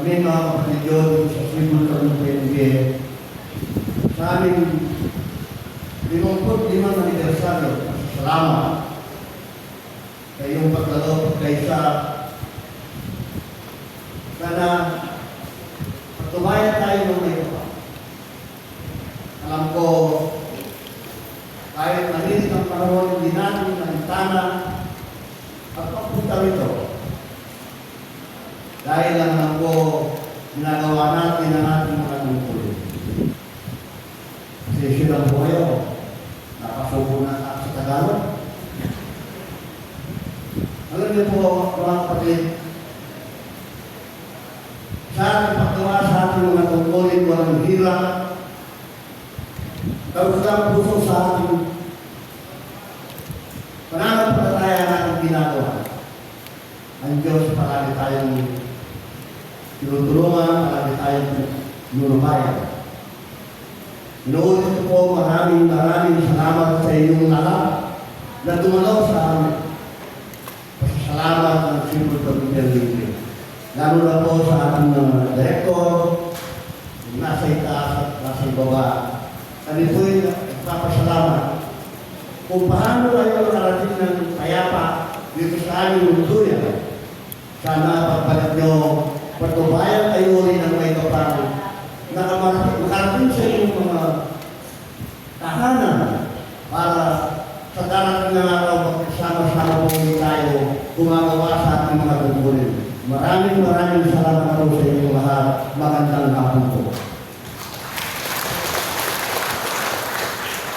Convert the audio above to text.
Kami mga kapatid yun sa Sibul ng PNP sa aming 55 anibersaryo. Salamat sa iyong paglalog kaysa sana patubayan tayo ng may kapal. Alam ko, kahit malinis ang panahon, hindi natin nalitana at pagpunta rito. Dahil lang lang po, ginagawa natin ang ating mga tungkol. Kasi silang po kayo, nakasubo na sa Tagalog. Alam niyo po, mga kapatid, sa ating paggawa sa ating mga tungkulin, walang hirap, kausap puso sa ating pananampalataya natin ginagawa. Ang Diyos palagi tayong tinutulungan, palagi tayong nunubayan. Inuulit ko po maraming salamat sa inyong lahat na tumalaw sa amin. Pasasalamat ng Sibul Community Libre. Lalo na po sa ating mga direktor, yung nasa itaas at nasa ibaba. Kami po'y nagpapasalamat kung paano kayo nakarating ng payapa dito sa aming lutuyan. Sana pagbalik nyo, patubayan kayo rin ng may kapal. Nakarating sa inyong mga tahanan para sa darating na araw magkasama-sama po tayo gumagawa sa ating mga tungkulin. Maraming salamat po sa inyong lahat. Magandang hapon po.